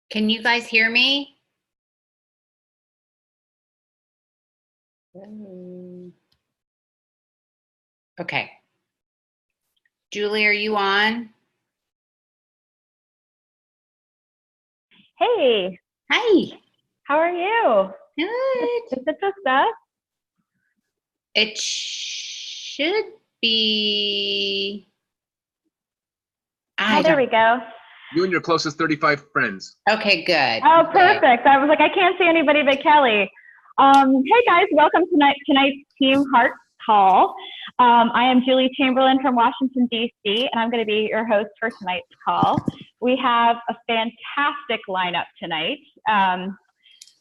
Can you guys hear me? Okay. Julie, are you on? Hey. Hi. How are you? Good. Is it just us? It should be. Oh, there we go. You and your closest 35 friends. Okay, good. Oh, perfect. I was like, I can't see anybody but Kelly. Hey guys, welcome to tonight's Team Heart Call. I am Julie Chamberlain from Washington, D.C., and I'm going to be your host for tonight's call. We have a fantastic lineup tonight.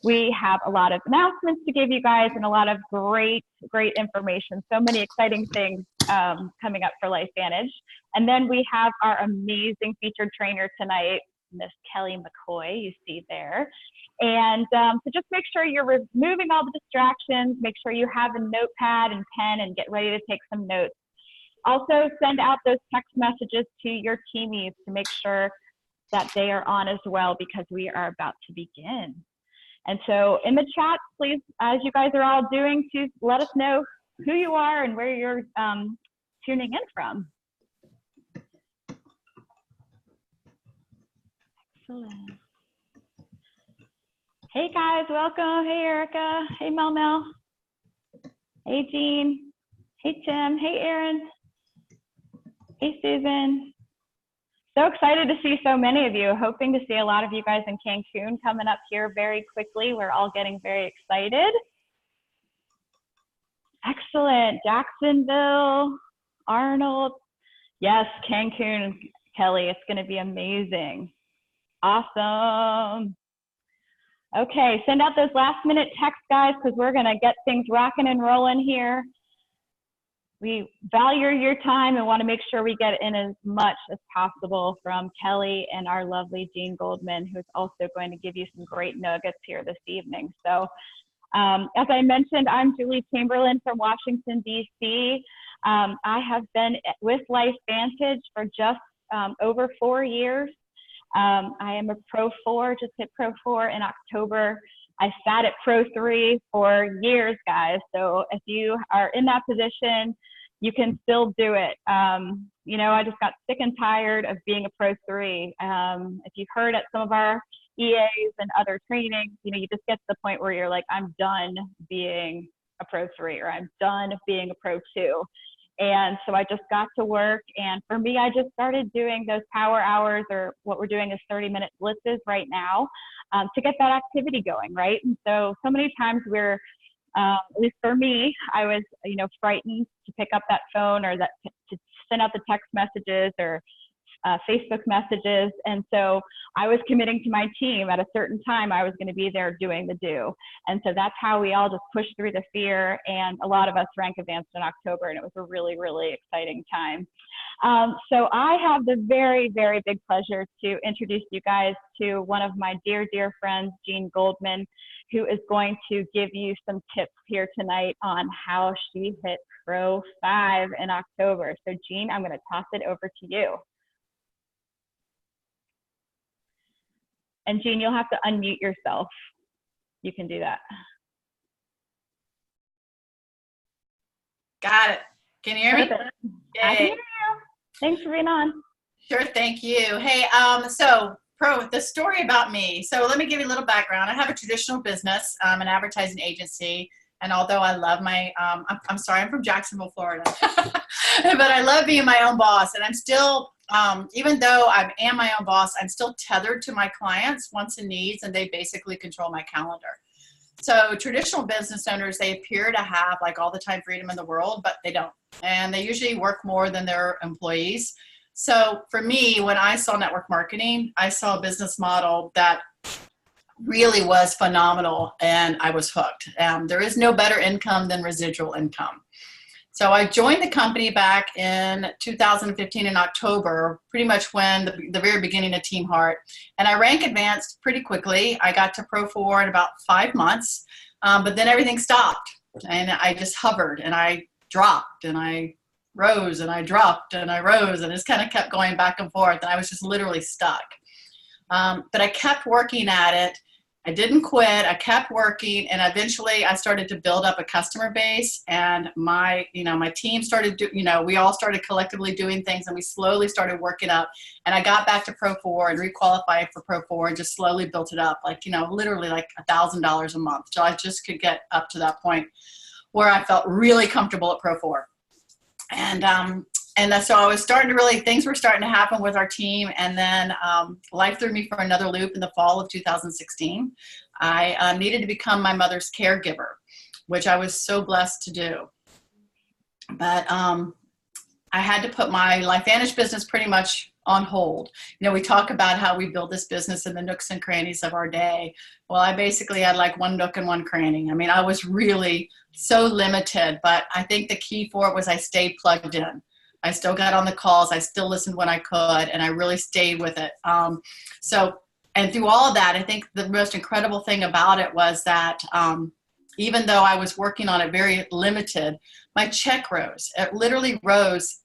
We have a lot of announcements to give you guys and a lot of great information. So many exciting things coming up for LifeVantage. And then we have our amazing featured trainer tonight, Miss Kelley McCoy, you see there. And so just make sure you're removing all the distractions, make sure you have a notepad and pen and get ready to take some notes. Also send out those text messages to your teamies to make sure that they are on as well, because we are about to begin. And so in the chat, please, as you guys are all doing, to let us know who you are and where you're tuning in from. Excellent. Hey guys, welcome. Hey Erica. Hey Mel. Hey Jean. Hey Tim. Hey Aaron. Hey Susan. So excited to see so many of you. Hoping to see a lot of you guys in Cancun coming up here very quickly. We're all getting very excited. Excellent. Jacksonville, Arnold. Yes, Cancun, Kelly. It's going to be amazing. Awesome. Okay, send out those last minute texts, guys, because we're going to get things rocking and rolling here. We value your time and want to make sure we get in as much as possible from Kelly and our lovely Jean Goldman, who's also going to give you some great nuggets here this evening. So as I mentioned, I'm Julie Chamberlain from Washington, D.C. I have been with LifeVantage for just over 4 years. I am a Pro 4, just hit Pro 4 in October. I sat at Pro 3 for years, guys. So if you are in that position, you can still do it. You know, I just got sick and tired of being a Pro 3. If you've heard at some of our EAs and other trainings, you know, you just get to the point where you're like, I'm done being a Pro 3, or I'm done being a Pro 2. And so I just got to work. And for me, I just started doing those power hours, or what we're doing is 30-minute blitzes right now, to get that activity going, right? And so many times we're, at least for me, I was, you know, frightened to pick up that phone, or that to send out the text messages or Facebook messages. And so I was committing to my team at a certain time. I was going to be there doing the do. And so that's how we all just pushed through the fear. And a lot of us rank advanced in October, and it was a really, really exciting time. So I have the very, very big pleasure to introduce you guys to one of my dear, dear friends, Jean Goldman, who is going to give you some tips here tonight on how she hit Pro 5 in October. So Jean, I'm going to toss it over to you. And Jean, you'll have to unmute yourself. You can do that. Got it. Can you hear me? I can hear you. Thanks for being on. Sure, thank you. Hey, so the story about me. So let me give you a little background. I have a traditional business, an advertising agency. And although I love my, I'm sorry, I'm from Jacksonville, Florida. But I love being my own boss. And I'm still, even though I am my own boss, I'm still tethered to my clients' wants and needs, and they basically control my calendar. So traditional business owners, they appear to have like all the time freedom in the world, but they don't. And they usually work more than their employees. So for me, when I saw network marketing, I saw a business model that really was phenomenal, and I was hooked. There is no better income than residual income. So I joined the company back in 2015 in October, pretty much when the very beginning of Team Heart. And I rank advanced pretty quickly. I got to Pro 4 in about 5 months, but then everything stopped. And I just hovered, and I dropped, and I rose, and I dropped, and I rose, and it just kind of kept going back and forth. And I was just literally stuck. But I kept working at it. I didn't quit. I kept working, and eventually I started to build up a customer base, and my team started we all started collectively doing things, and we slowly started working up, and I got back to Pro 4 and requalified for Pro 4 and just slowly built it up, like, literally like $1,000 a month. So I just could get up to that point where I felt really comfortable at Pro 4. And so I was starting to things were starting to happen with our team. And then life threw me for another loop in the fall of 2016. I needed to become my mother's caregiver, which I was so blessed to do. But I had to put my LifeVantage business pretty much on hold. We talk about how we build this business in the nooks and crannies of our day. Well, I basically had like one nook and one cranny. I mean, I was really so limited, but I think the key for it was I stayed plugged in. I still got on the calls. I still listened when I could, and I really stayed with it. And through all of that, I think the most incredible thing about it was that even though I was working on it very limited, my check rose. It literally rose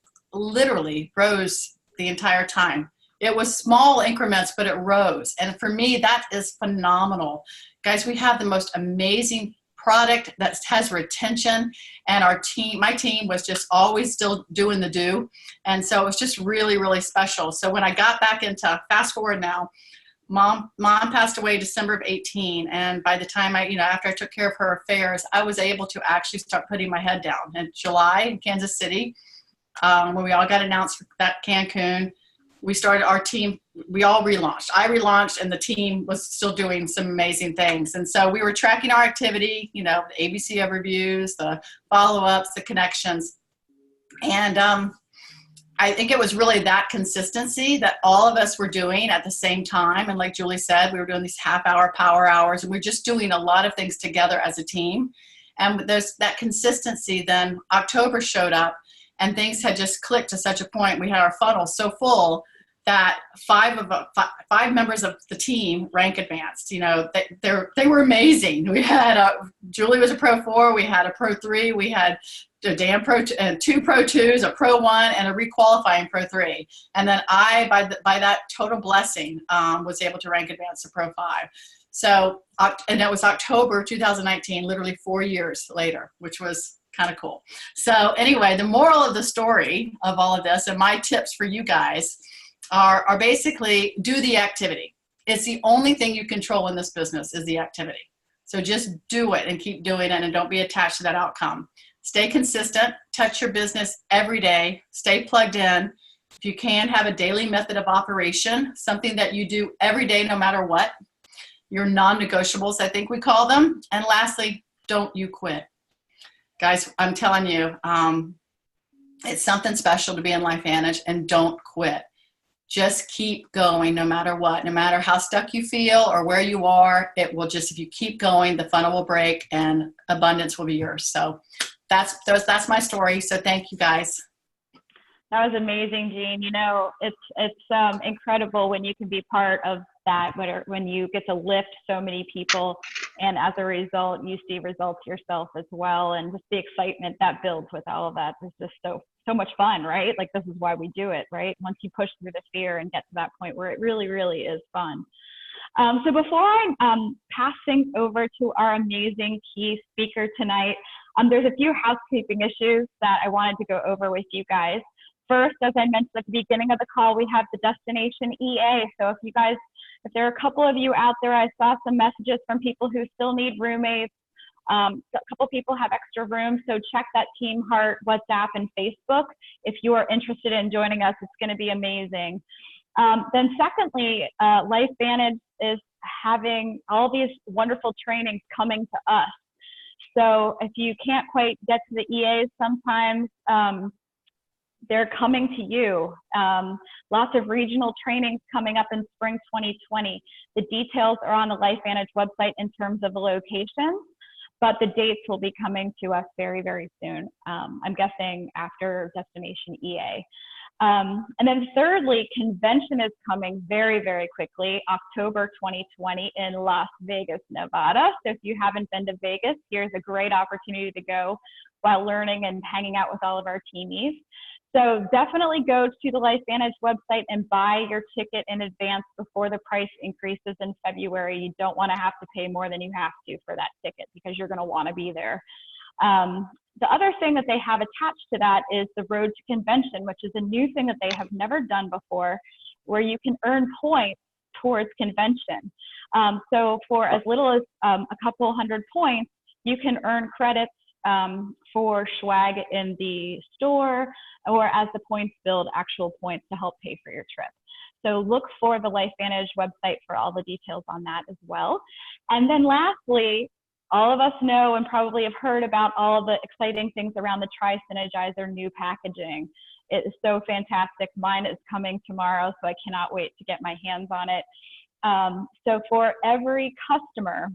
the entire time. It was small increments, but it rose. And for me, that is phenomenal. Guys, we have the most amazing product that has retention, and my team was just always still doing the do. And so it was just really, really special. So when I got back into, fast forward now, mom passed away December of 18. And by the time after I took care of her affairs, I was able to actually start putting my head down. In July in Kansas City, when we all got announced for that Cancun, we started our team. We all relaunched. I relaunched, and the team was still doing some amazing things. And so we were tracking our activity, the ABC overviews, the follow-ups, the connections. And I think it was really that consistency that all of us were doing at the same time. And like Julie said, we were doing these half-hour power hours, and we're just doing a lot of things together as a team. And there's that consistency. Then October showed up, and things had just clicked to such a point. We had our funnel so full that five members of the team rank advanced. They were amazing. We had Julie was a Pro 4. We had a Pro 3. We had a damn two Pro 2s, a Pro 1, and a requalifying Pro 3. And then I, by that total blessing, was able to rank advanced to Pro 5. So, and that was October 2019, literally 4 years later, which was kind of cool. So anyway, the moral of the story of all of this, and my tips for you guys, are basically do the activity. It's the only thing you control in this business is the activity. So just do it and keep doing it, and don't be attached to that outcome. Stay consistent, touch your business every day, stay plugged in. If you can, have a daily method of operation, something that you do every day no matter what. Your non-negotiables, I think we call them. And lastly, don't you quit. Guys, I'm telling you, it's something special to be in LifeVantage, and don't quit. Just keep going no matter what, no matter how stuck you feel or where you are. It will just, if you keep going, the funnel will break and abundance will be yours. So that's my story. So thank you guys. That was amazing, Jean. It's incredible when you can be part of that, when you get to lift so many people, and as a result, you see results yourself as well. And just the excitement that builds with all of that is just so much fun, right? Like, this is why we do it, right? Once you push through the fear and get to that point where it really, really is fun. So before I pass things over to our amazing key speaker tonight, there's a few housekeeping issues that I wanted to go over with you guys. First, as I mentioned at the beginning of the call, we have the Destination EA. So if there are a couple of you out there, I saw some messages from people who still need roommates. A couple people have extra rooms, so check that Team Heart, WhatsApp, and Facebook. If you are interested in joining us, it's going to be amazing. Then secondly, LifeVantage is having all these wonderful trainings coming to us. So if you can't quite get to the EAs sometimes, they're coming to you. Lots of regional trainings coming up in spring 2020. The details are on the LifeVantage website in terms of the locations, but the dates will be coming to us very, very soon. I'm guessing after Destination EA. And then thirdly, convention is coming very, very quickly, October 2020 in Las Vegas, Nevada. So if you haven't been to Vegas, here's a great opportunity to go while learning and hanging out with all of our teamies. So definitely go to the LifeVantage website and buy your ticket in advance before the price increases in February. You don't want to have to pay more than you have to for that ticket because you're going to want to be there. The other thing that they have attached to that is the Road to Convention, which is a new thing that they have never done before, where you can earn points towards convention. So for as little as a couple hundred points, you can earn credits for swag in the store, or as the points build, actual points to help pay for your trip. So look for the LifeVantage website for all the details on that as well. And then lastly, all of us know and probably have heard about all of the exciting things around the Tri-Synergizer new packaging. It is so fantastic. Mine is coming tomorrow, so I cannot wait to get my hands on it. So for every customer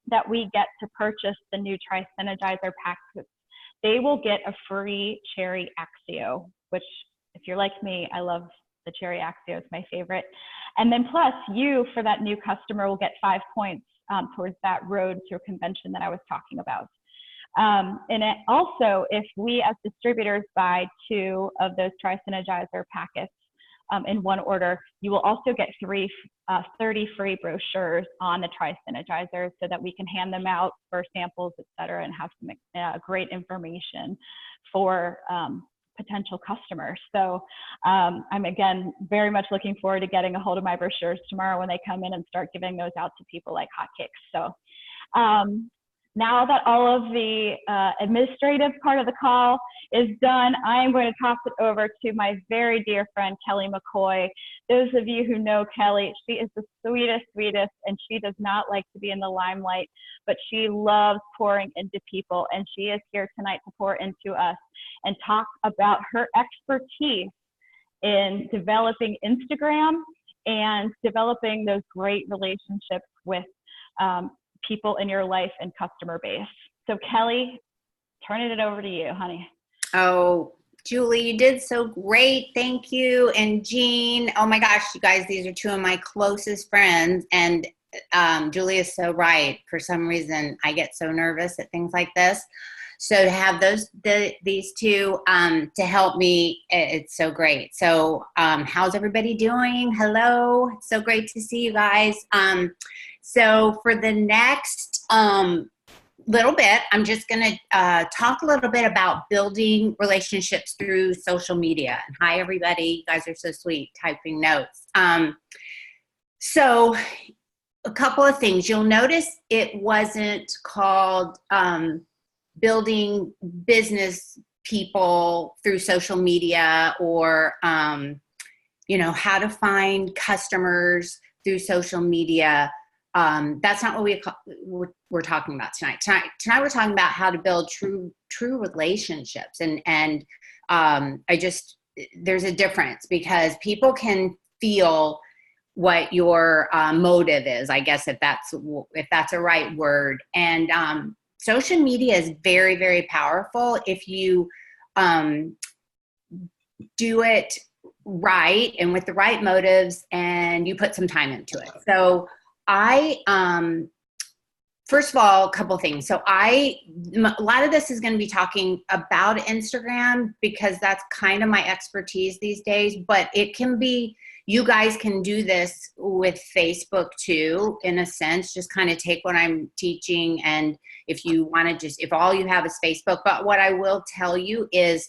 that we get to purchase the new Tri-Synergizer packs, they will get a free Cherry Axio, which if you're like me, I love the Cherry Axio, it's my favorite. And then plus you, for that new customer, will get 5 points towards that road to a convention that I was talking about. And also, if we as distributors buy 2 of those Tri-Synergizer packets in one order, you will also get 30 free brochures on the Tri-Synergizer so that we can hand them out for samples, et cetera, and have some great information for potential customers. So I'm again very much looking forward to getting a hold of my brochures tomorrow when they come in and start giving those out to people like hotcakes. So now that all of the administrative part of the call is done, I am going to toss it over to my very dear friend, Kelley McCoy. Those of you who know Kelley, she is the sweetest, and she does not like to be in the limelight, but she loves pouring into people, and she is here tonight to pour into us and talk about her expertise in developing Instagram and developing those great relationships with people in your life and customer base. So Kelley, turning it over to you, honey. Oh, Julie, you did so great. Thank you. And Jean, oh my gosh, you guys, these are 2 of my closest friends. And Julie is so right. For some reason, I get so nervous at things like this. So to have these 2 to help me, it's so great. So how's everybody doing? Hello. It's so great to see you guys. So for the next little bit, I'm just going to talk a little bit about building relationships through social media. And hi, everybody. You guys are so sweet, typing notes. So a couple of things. You'll notice it wasn't called building business people through social media, or, how to find customers through social media. That's not what we're talking about tonight. Tonight we're talking about how to build true relationships. And there's a difference, because people can feel what your motive is, I guess, if that's a right word. And social media is very, very powerful if you do it right and with the right motives, and you put some time into it. So first of all, a couple things. So a lot of this is going to be talking about Instagram, because that's kind of my expertise these days, but it can be, you guys can do this with Facebook too, in a sense, just kind of take what I'm teaching. And if you want to if all you have is Facebook, but what I will tell you is,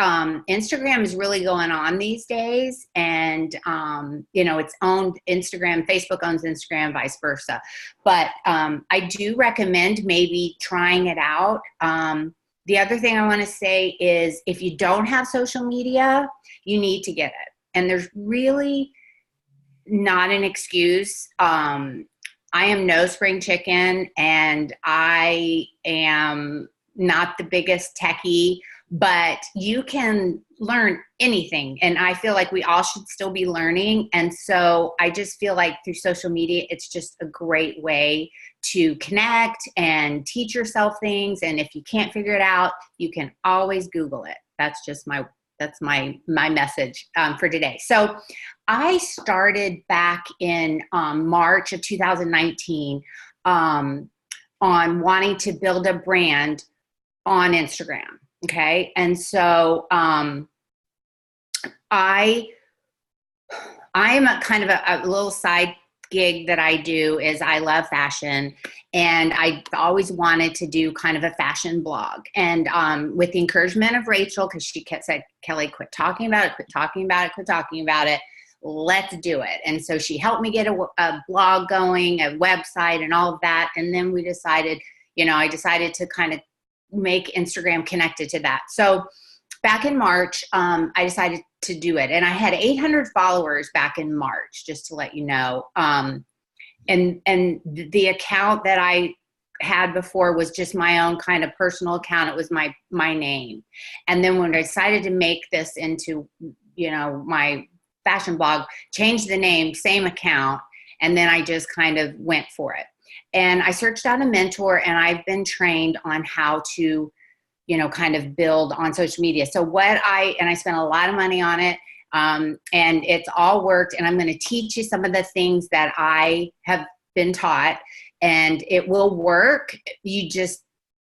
Instagram is really going on these days, and it's owned Instagram. Facebook owns Instagram, vice versa. But I do recommend maybe trying it out. The other thing I want to say is, if you don't have social media, you need to get it. And there's really not an excuse. I am no spring chicken, and I am not the biggest techie, but you can learn anything. And I feel like we all should still be learning. And so I just feel like through social media, it's just a great way to connect and teach yourself things. And if you can't figure it out, you can always Google it. That's just my that's my message for today. So I started back in March of 2019 on wanting to build a brand on Instagram. Okay. And so I am a kind of a little side gig that I do is I love fashion, and I always wanted to do kind of a fashion blog. And with the encouragement of Rachel, because she kept said, Kelley, quit talking about it, quit talking about it, quit talking about it. Let's do it. And so she helped me get a blog going, a website, and all of that. And then we decided, I decided to kind of make Instagram connected to that. So back in March, I decided to do it. And I had 800 followers back in March, just to let you know. And the account that I had before was just my own kind of personal account. It was my name. And then when I decided to make this into, my fashion blog, changed the name, same account. And then I just kind of went for it. And I searched out a mentor, and I've been trained on how to kind of build on social media. So I spent a lot of money on it, and it's all worked. And I'm going to teach you some of the things that I have been taught, and it will work. You just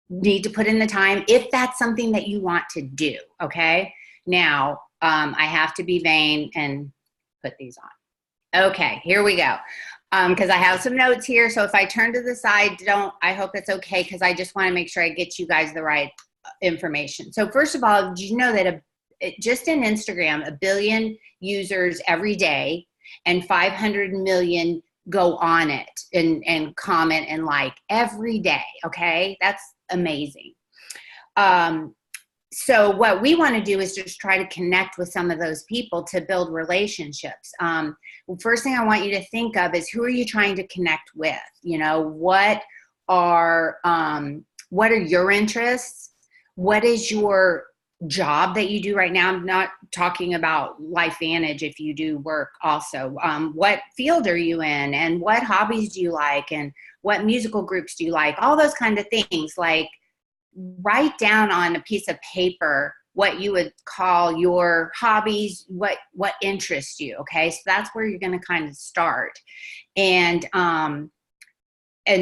need to put in the time if that's something that you want to do. Okay. Now, I have to be vain and put these on. Okay, here we go. Because I have some notes here. So if I turn to the side, I hope it's okay, because I just want to make sure I get you guys the right information. So first of all, did you know that just in Instagram, 1 billion users every day, and 500 million go on it and comment and like every day. Okay. That's amazing. So what we want to do is just try to connect with some of those people to build relationships. First thing I want you to think of is, who are you trying to connect with? What are your interests? What is your job that you do right now? I'm not talking about LifeVantage if you do work also. What field are you in, and what hobbies do you like, and what musical groups do you like? All those kind of things. Like, write down on a piece of paper what you would call your hobbies, what interests you. Okay. So that's where you're going to kind of start. And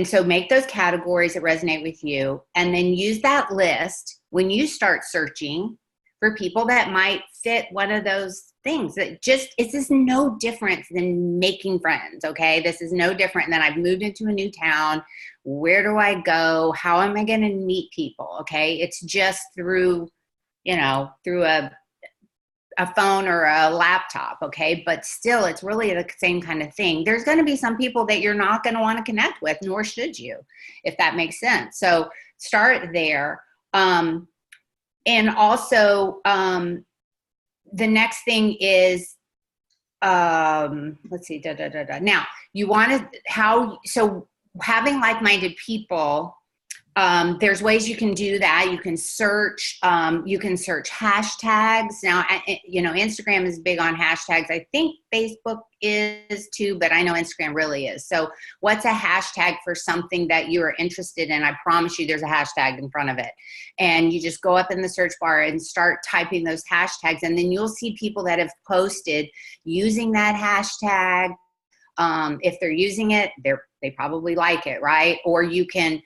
so make those categories that resonate with you, and then use that list when you start searching for people that might fit one of those things. It's just no different than making friends. Okay. This is no different than I've moved into a new town. Where do I go? How am I going to meet people? Okay. It's just through a phone or a laptop. Okay. But still, it's really the same kind of thing. There's going to be some people that you're not going to want to connect with, nor should you, if that makes sense. So start there. And also, the next thing is, let's see, Now, you want to, having like-minded people, there's ways you can do that. You can search hashtags. Now, Instagram is big on hashtags. I think Facebook is too, but I know Instagram really is. So what's a hashtag for something that you're interested in? I promise you there's a hashtag in front of it. And you just go up in the search bar and start typing those hashtags. And then you'll see people that have posted using that hashtag. If they're using it, they probably like it, right? Or you can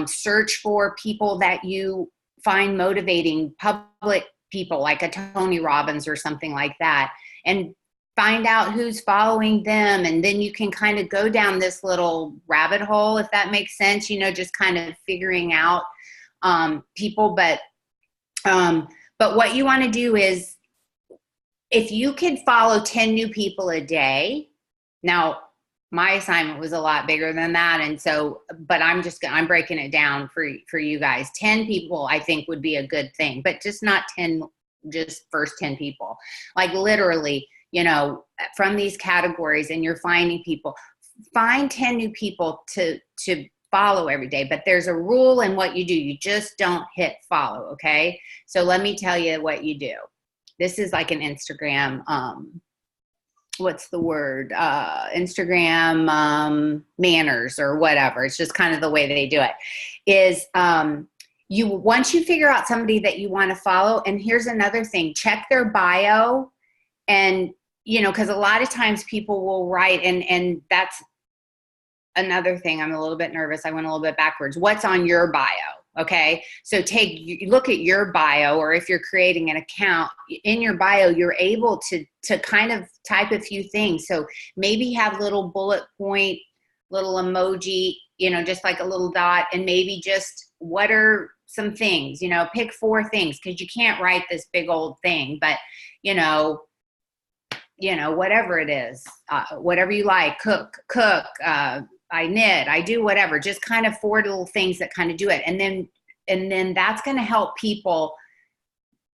search for people that you find motivating, public people like a Tony Robbins or something like that, and find out who's following them. And then you can kind of go down this little rabbit hole, if that makes sense, just kind of figuring out people. But what you want to do is, if you could follow 10 new people a day. Now, my assignment was a lot bigger than that. And so, but I'm breaking it down for you guys. 10 people, I think, would be a good thing, but just not 10, just first 10 people. Like literally, from these categories, and you're finding people, find 10 new people to follow every day. But there's a rule in what you do. You just don't hit follow. Okay. So let me tell you what you do. This is like an Instagram, what's the word? Instagram manners or whatever. It's just kind of the way they do it. Is once you figure out somebody that you want to follow, and here's another thing, check their bio. And, you know, because a lot of times people will write, and that's another thing. I'm a little bit nervous. I went a little bit backwards. What's on your bio? Okay. So look at your bio, or if you're creating an account in your bio, you're able to kind of type a few things. So maybe have little bullet point, little emoji, you know, just like a little dot, and maybe just what are some things, you know, pick 4 things, because you can't write this big old thing, but you know, whatever it is, whatever you like, cook, I knit, I do whatever, just kind of 4 little things that kind of do it. And then that's going to help people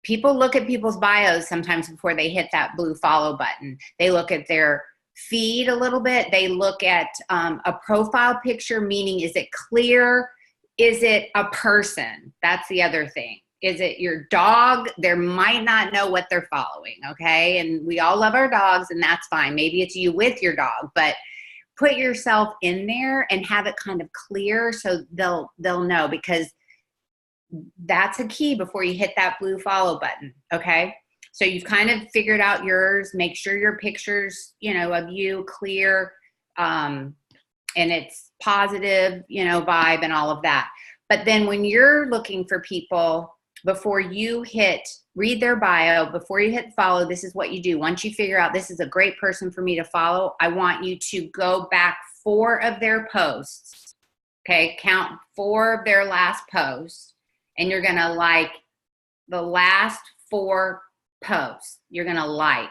look at people's bios sometimes before they hit that blue follow button. They look at their feed a little bit. They look at a profile picture, meaning, is it clear? Is it a person? That's the other thing. Is it your dog? They might not know what they're following, okay? And we all love our dogs, and that's fine. Maybe it's you with your dog, but put yourself in there and have it kind of clear so they'll know, because that's a key before you hit that blue follow button, okay? So you've kind of figured out yours. Make sure your pictures, you know, of you clear, and it's positive, you know, vibe and all of that. But then when you're looking for people, before you read their bio, before you hit follow, this is what you do. Once you figure out this is a great person for me to follow, I want you to go back 4 of their posts, okay? Count 4 of their last posts, and you're going to like the last 4 posts. You're going to like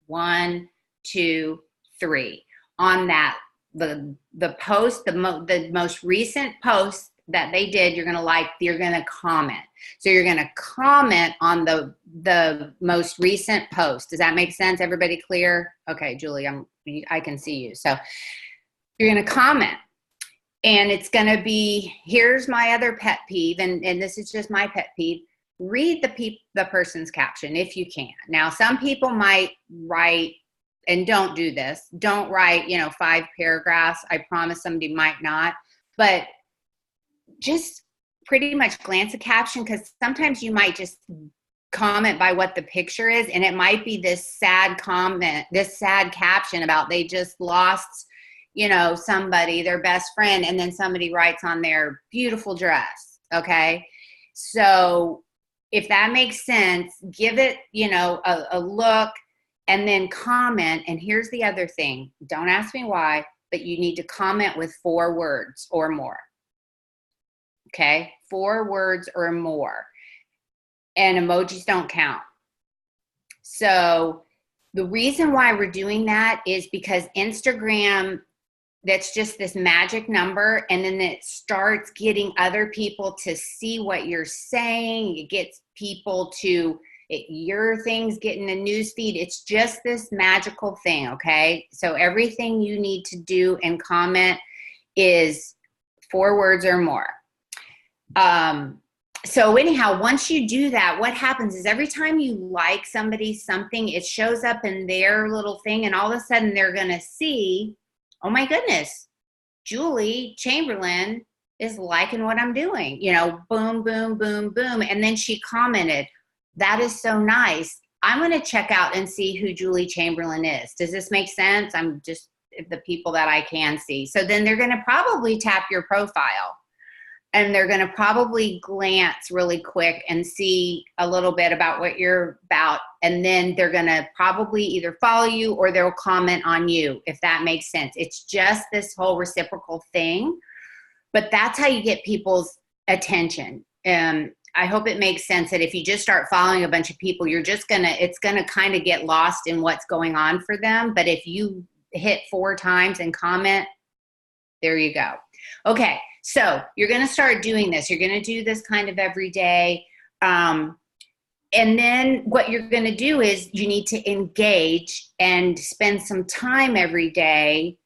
1, 2, 3 on that. The post, the most recent post that they did, you're going to comment. So you're going to comment on the most recent post. Does that make sense? Everybody clear? Okay, Julie, I can see you. So you're going to comment, and it's going to be, here's my other pet peeve. And this is just my pet peeve. Read the person's caption if you can. Now, some people might write, and don't do this. Don't write, 5 paragraphs. I promise somebody might not, but just pretty much glance a caption, because sometimes you might just comment by what the picture is, and it might be this sad comment, this sad caption about they just lost, somebody, their best friend, and then somebody writes on their beautiful dress, okay? So if that makes sense, give it, a look, and then comment. And here's the other thing. Don't ask me why, but you need to comment with 4 words or more. Okay, 4 words or more, and emojis don't count. So the reason why we're doing that is because Instagram, that's just this magic number, and then it starts getting other people to see what you're saying. It gets people to, your things get in the news feed. It's just this magical thing, okay? So everything you need to do and comment is 4 words or more. So anyhow, once you do that, what happens is every time you like something, it shows up in their little thing, and all of a sudden they're going to see, oh my goodness, Julie Chamberlain is liking what I'm doing, boom, boom, boom, boom. And then she commented, that is so nice. I'm going to check out and see who Julie Chamberlain is. Does this make sense? I'm just the people that I can see. So then they're going to probably tap your profile, and they're going to probably glance really quick and see a little bit about what you're about. And then they're going to probably either follow you or they'll comment on you, if that makes sense. It's just this whole reciprocal thing, but that's how you get people's attention. I hope it makes sense that if you just start following a bunch of people, it's going to kind of get lost in what's going on for them. But if you hit 4 times and comment, there you go. Okay. So you're going to start doing this. You're going to do this kind of every day. And then what you're going to do is you need to engage and spend some time every day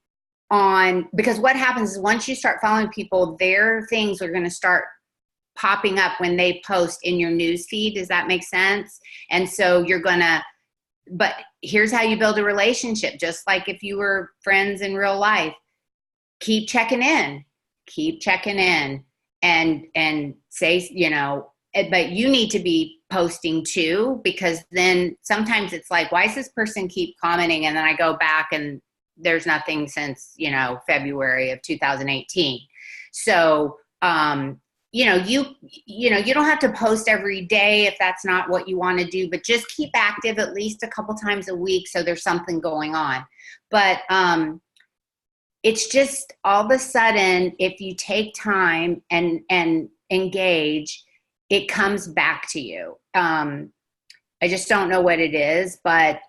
because what happens is once you start following people, their things are going to start popping up when they post in your news feed. Does that make sense? And so but here's how you build a relationship. Just like if you were friends in real life, keep checking in. and say, you know, but you need to be posting too, because then sometimes it's like, why does this person keep commenting? And then I go back and there's nothing since, you know, February of 2018. So, you know, you don't have to post every day if that's not what you want to do, but just keep active at least a couple times a week so there's something going on. But it's just all of a sudden, if you take time and engage, it comes back to you. I just don't know what it is, but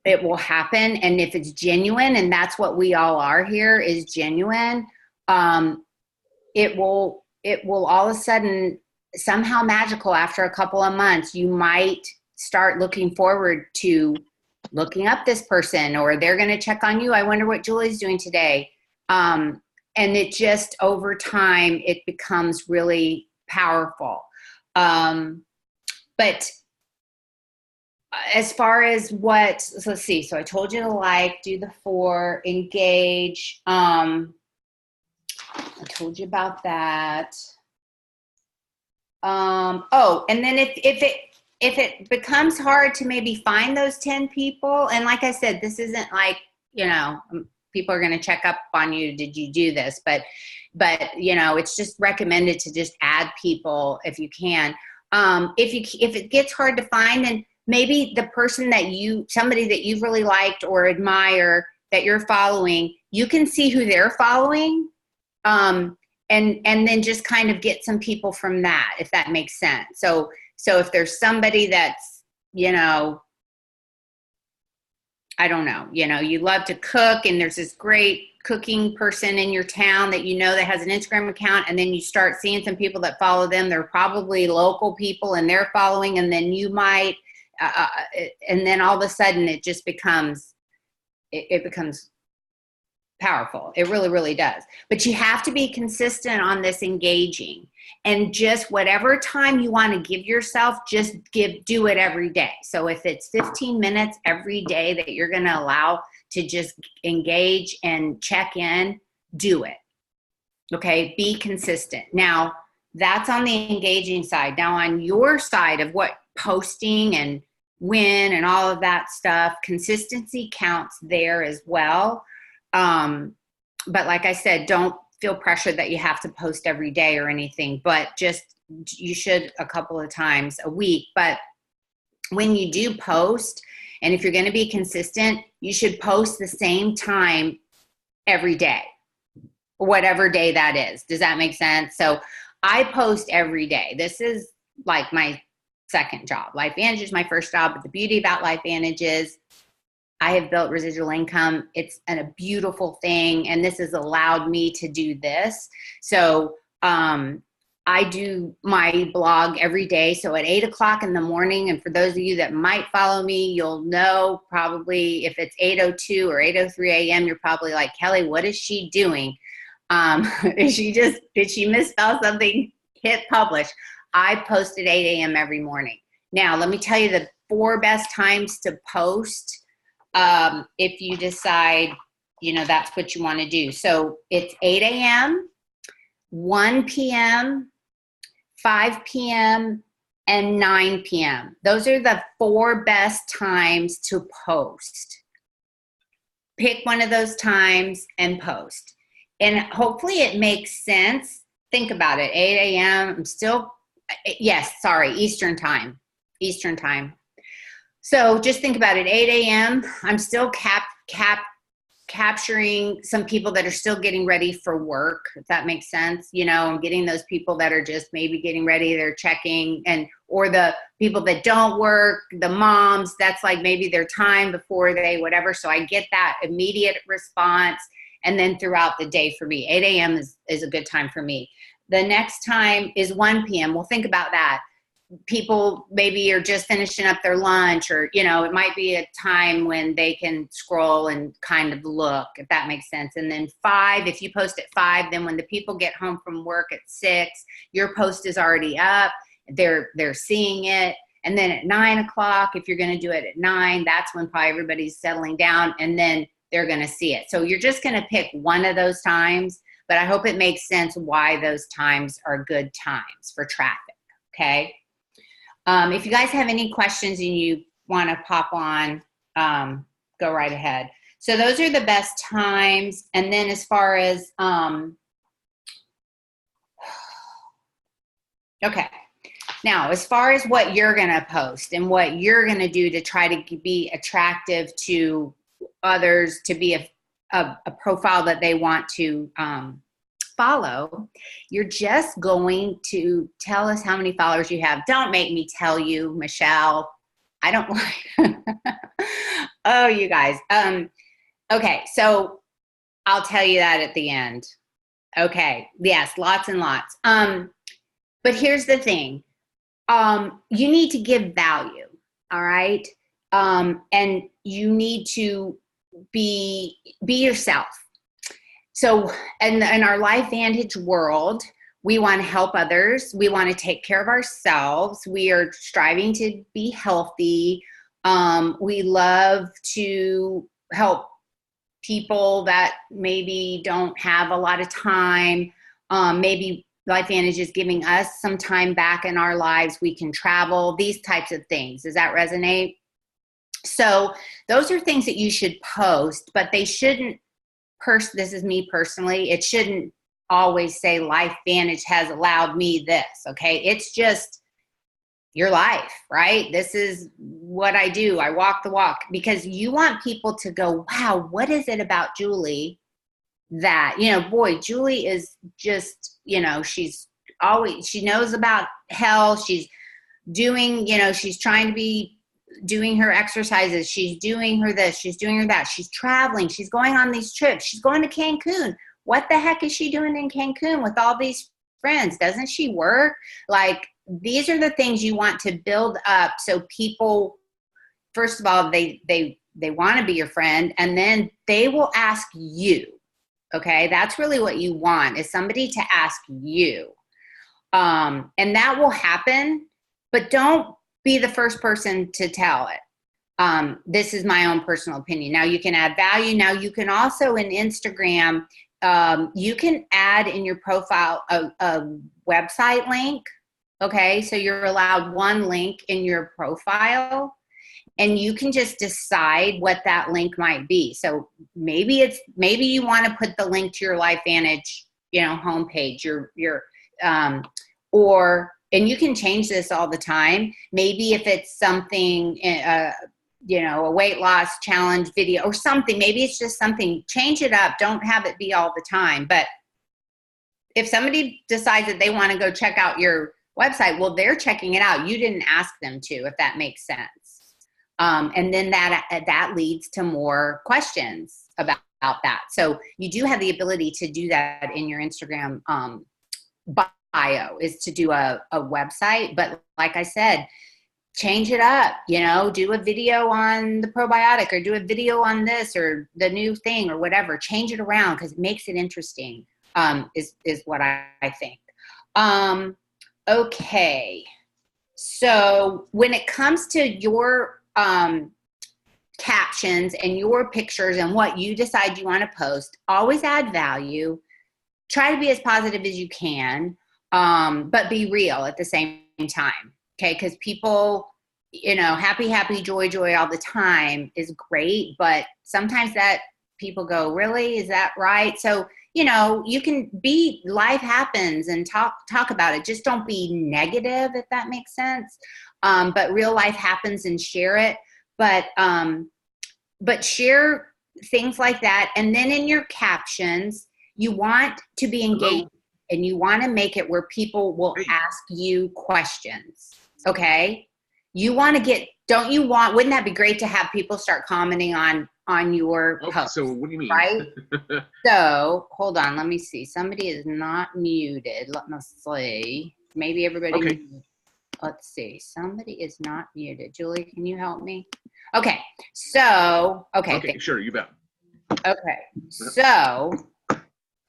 it will happen. And if it's genuine, and that's what we all are here, is genuine, it will all of a sudden, somehow magical, after a couple of months, you might start looking forward to looking up this person, or they're going to check on you. I wonder what Julie's doing today. And it just, over time, it becomes really powerful. But as far as what, so let's see. So I told you to like, do the 4, engage. I told you about that. Oh, and then if it becomes hard to maybe find those 10 people, and like I said, this isn't like, you know, people are going to check up on you. Did you do this? But, you know, it's just recommended to just add people if you can. If it gets hard to find, then maybe the person somebody that you've really liked or admire that you're following, you can see who they're following. And then just kind of get some people from that, if that makes sense. So if there's somebody that's, you know, I don't know, you know, you love to cook and there's this great cooking person in your town that you know that has an Instagram account, and then you start seeing some people that follow them. They're probably local people and they're following, and then you might, and then all of a sudden it just becomes, it becomes powerful. It really, really does. But you have to be consistent on this engaging, and just whatever time you want to give yourself, just do it every day. So if it's 15 minutes every day that you're going to allow to just engage and check in, do it. Okay. Be consistent. Now that's on the engaging side. Now on your side of what posting and when and all of that stuff, consistency counts there as well. But like I said, don't feel pressured that you have to post every day or anything, but just, you should a couple of times a week. But when you do post, and if you're going to be consistent, you should post the same time every day, whatever day that is. Does that make sense? So I post every day. This is like my second job. LifeVantage is my first job, but the beauty about LifeVantage is I have built residual income. It's a beautiful thing, and this has allowed me to do this. So I do my blog every day. So at 8 o'clock in the morning, and for those of you that might follow me, you'll know probably if it's 8:02 or 8:03 a.m., you're probably like, Kelley, what is she doing? Did she misspell something? Hit publish. I post at 8 a.m. every morning. Now, let me tell you the 4 best times to post. If you decide, you know, that's what you want to do. So it's 8 a.m., 1 p.m., 5 p.m., and 9 p.m. Those are the 4 best times to post. Pick one of those times and post. And hopefully it makes sense. Think about it. 8 a.m. I'm still, Eastern time. Eastern time. So just think about it. 8 a.m. I'm still capturing some people that are still getting ready for work, if that makes sense. You know, I'm getting those people that are just maybe getting ready, they're checking, or the people that don't work, the moms, that's like maybe their time before they whatever. So I get that immediate response. And then throughout the day for me, 8 a.m. is a good time for me. The next time is 1 p.m. Well, think about that. People maybe are just finishing up their lunch, or, you know, it might be a time when they can scroll and kind of look, if that makes sense. And then 5, if you post at 5, then when the people get home from work at 6, your post is already up. They're seeing it. And then at 9 o'clock, if you're going to do it at 9, that's when probably everybody's settling down, and then they're going to see it. So you're just going to pick one of those times, but I hope it makes sense why those times are good times for traffic. Okay. If you guys have any questions and you want to pop on, go right ahead. So those are the best times. And then as far as, okay. Now, as far as what you're going to post and what you're going to do to try to be attractive to others, to be a profile that they want to follow, you're just going to tell us how many followers you have. Don't make me tell you, Michelle. I don't like, oh, you guys. Okay, so I'll tell you that at the end. Okay, yes, lots and lots. But here's the thing. You need to give value, all right? And you need to be yourself. So in our LifeVantage world, we want to help others. We want to take care of ourselves. We are striving to be healthy. We love to help people that maybe don't have a lot of time. Maybe LifeVantage is giving us some time back in our lives. We can travel, these types of things. Does that resonate? So those are things that you should post, but they shouldn't, this is me personally, it shouldn't always say LifeVantage has allowed me this, okay? It's just your life, right? This is what I do. I walk the walk, because you want people to go, wow, what is it about Julie that, boy, Julie is just, she's always, she knows about health. She's doing, she's trying to be doing her exercises. She's doing her this, she's doing her that. She's traveling. She's going on these trips. She's going to Cancun. What the heck is she doing in Cancun with all these friends? Doesn't she work? Like, these are the things you want to build up. So people, first of all, they want to be your friend, and then they will ask you. Okay, that's really what you want, is somebody to ask you. And that will happen, but don't be the first person to tell it. This is my own personal opinion. Now you can add value. Now you can also, in Instagram, you can add in your profile a website link. Okay, so you're allowed one link in your profile. And you can just decide what that link might be. So maybe you want to put the link to your LifeVantage, homepage, and you can change this all the time. Maybe if it's something, a weight loss challenge video or something, maybe it's just something, change it up. Don't have it be all the time. But if somebody decides that they want to go check out your website, well, they're checking it out. You didn't ask them to, if that makes sense. And then that leads to more questions about that. So you do have the ability to do that in your Instagram bio, is to do a website. But like I said, change it up, do a video on the probiotic, or do a video on this or the new thing or whatever. Change it around, because it makes it interesting, is what I think. Okay. So when it comes to your captions and your pictures and what you decide you want to post, always add value. Try to be as positive as you can, but be real at the same time. Okay, because people, happy, joy all the time is great, but sometimes that people go, really, is that right? So you can be, life happens, and talk about it. Just don't be negative, if that makes sense. But real life happens, and share it. But share things like that. And then in your captions, you want to be engaged, and you want to make it where people will ask you questions. Okay. You want to wouldn't that be great to have people start commenting on your post? So what do you mean? Right? So hold on. Let me see. Somebody is not muted. Let me see. Maybe everybody. Okay. Let's see. Somebody is not muted. Julie, can you help me? Okay. So, okay. Sure. You bet. Okay. So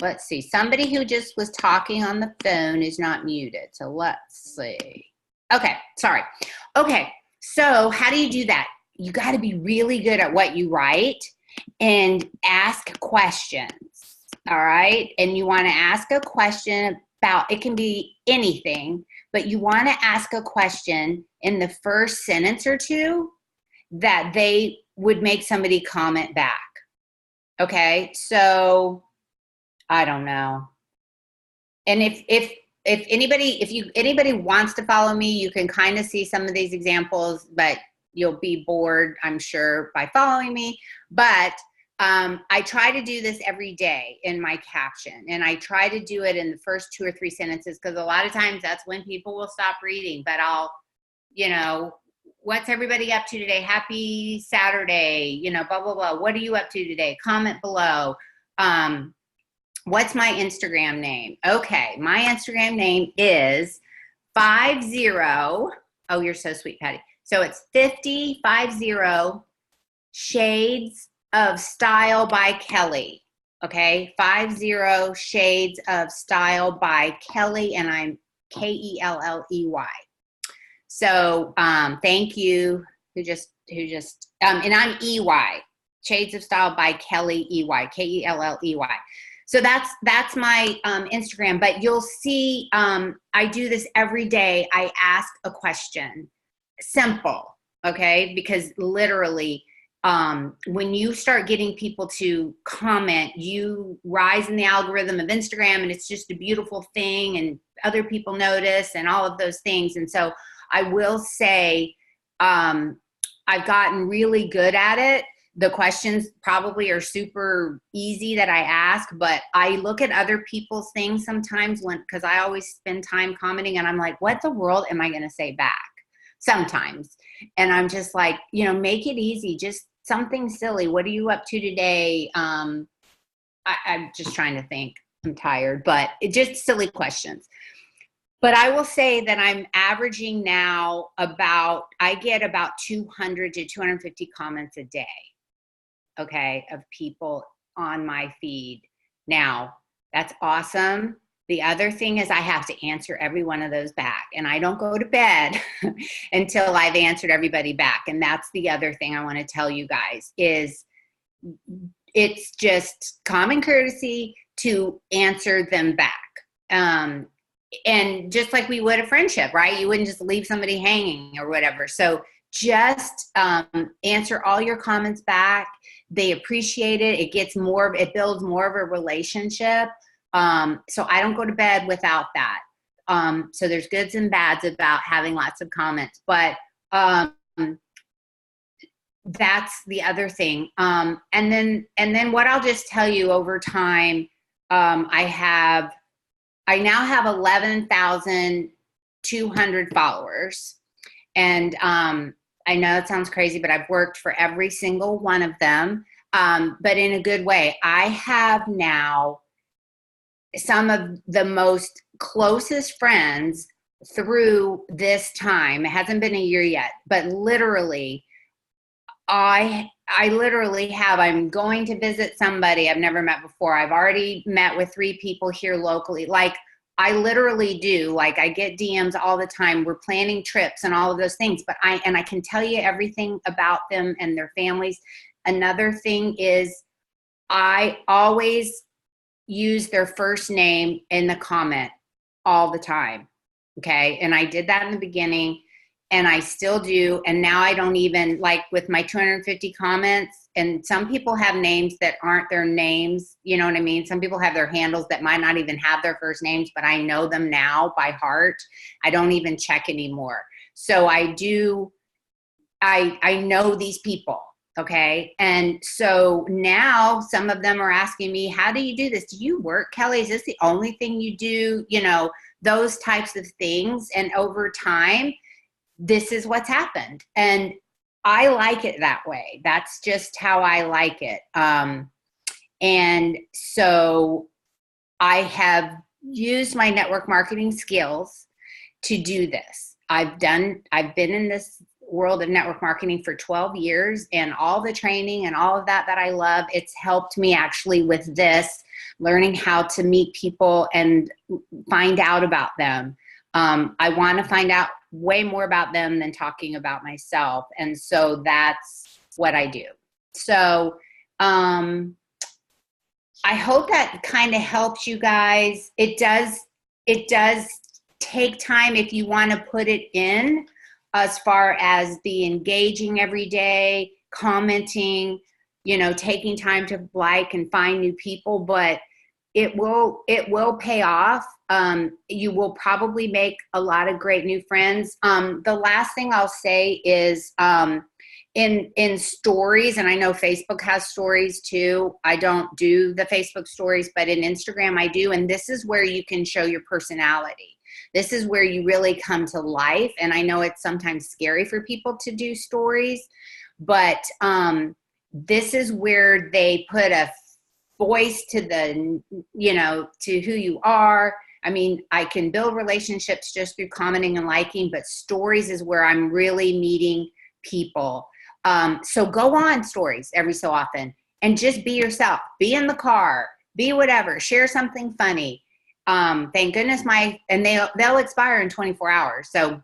let's see. Somebody who just was talking on the phone is not muted. So let's see. Okay. Sorry. Okay. So how do you do that? You got to be really good at what you write and ask questions. All right. And you want to ask a question about, it can be anything, but you want to ask a question in the first sentence or two that they would make somebody comment back. Okay. So I don't know. And if anybody wants to follow me, you can kind of see some of these examples, but you'll be bored, I'm sure, by following me. But I try to do this every day in my caption, and I try to do it in the first 2 or 3 sentences, because a lot of times that's when people will stop reading. But I'll, what's everybody up to today? Happy Saturday, blah, blah, blah. What are you up to today? Comment below. What's my Instagram name? Okay, my Instagram name is 50. Oh, you're so sweet, Patty. So it's 50 Shades of Style by Kelley. Okay, 50 Shades of Style by Kelley, and I'm Kelley. So thank you. Who just and I'm EY. Shades of Style by Kelley, EY, Kelley. So that's my Instagram. But you'll see I do this every day. I ask a question. Simple, okay? Because literally, when you start getting people to comment, you rise in the algorithm of Instagram, and it's just a beautiful thing, and other people notice and all of those things. And so I will say I've gotten really good at it. The questions probably are super easy that I ask, but I look at other people's things sometimes because I always spend time commenting, and I'm like, what the world am I going to say back? Sometimes. And I'm just like, make it easy. Just something silly. What are you up to today? I'm just trying to think. I'm tired, but just silly questions. But I will say that I'm averaging now I get about 200 to 250 comments a day, okay, of people on my feed. Now, that's awesome. The other thing is I have to answer every one of those back, and I don't go to bed until I've answered everybody back. And that's the other thing I want to tell you guys is it's just common courtesy to answer them back. And just like we would a friendship, right? You wouldn't just leave somebody hanging or whatever. So just answer all your comments back. They appreciate it. It builds more of a relationship. So I don't go to bed without that. So there's goods and bads about having lots of comments, but that's the other thing. And then what I'll just tell you over time, I now have 11,200 followers. And I know it sounds crazy, but I've worked for every single one of them, but in a good way. I have now some of the most closest friends through this time. It hasn't been a year yet, but literally, I literally have, I'm going to visit somebody I've never met before. I've already met with 3 people here locally. Like I literally do, like I get DMs all the time. We're planning trips and all of those things, but I can tell you everything about them and their families. Another thing is I always use their first name in the comment all the time. Okay. And I did that in the beginning, and I still do. And now I don't even, like with my 250 comments, and some people have names that aren't their names. You know what I mean? Some people have their handles that might not even have their first names, but I know them now by heart. I don't even check anymore. So I know these people. Okay. And so now some of them are asking me, how do you do this? Do you work, Kelley? Is this the only thing you do? Those types of things. And over time, this is what's happened. And I like it that way. That's just how I like it. And so I have used my network marketing skills to do this. I've been in this world of network marketing for 12 years, and all the training and all of that I love, it's helped me actually with this, learning how to meet people and find out about them. I want to find out way more about them than talking about myself. And so that's what I do. So I hope that kind of helps you guys. It does take time if you want to put it in, as far as the engaging every day, commenting, taking time to like and find new people, but it will pay off. You will probably make a lot of great new friends. The last thing I'll say is, in stories, and I know Facebook has stories too. I don't do the Facebook stories, but in Instagram I do. And this is where you can show your personality. This is where you really come to life. And I know it's sometimes scary for people to do stories, but this is where they put a voice to to who you are. I mean, I can build relationships just through commenting and liking, but stories is where I'm really meeting people. So go on stories every so often and just be yourself. Be in the car, be whatever, share something funny. Thank goodness and they'll expire in 24 hours. So,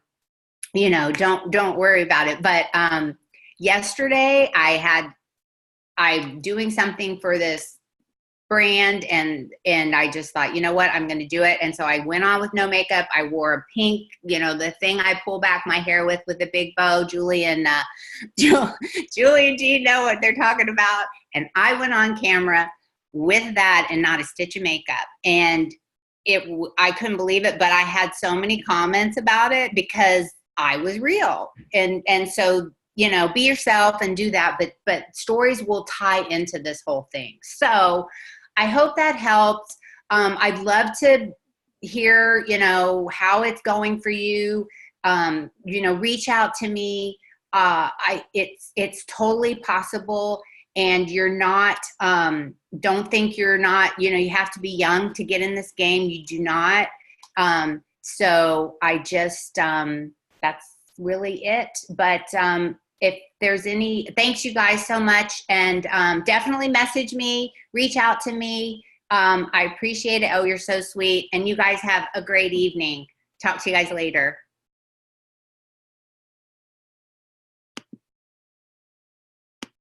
don't worry about it. But yesterday I'm doing something for this brand, and I just thought, you know what, I'm going to do it. And so I went on with no makeup. I wore a pink, the thing I pull back my hair with the big bow. Julie and Jean know what they're talking about. And I went on camera with that and not a stitch of makeup. And I couldn't believe it, but I had so many comments about it because I was real. And so, be yourself and do that, but stories will tie into this whole thing. So I hope that helped. I'd love to hear, how it's going for you. Reach out to me. It's totally possible. And you're not, don't think you're not, you have to be young to get in this game. You do not. So I just, that's really it. But if there's thanks you guys so much. And definitely message me, reach out to me. I appreciate it. Oh, you're so sweet. And you guys have a great evening. Talk to you guys later.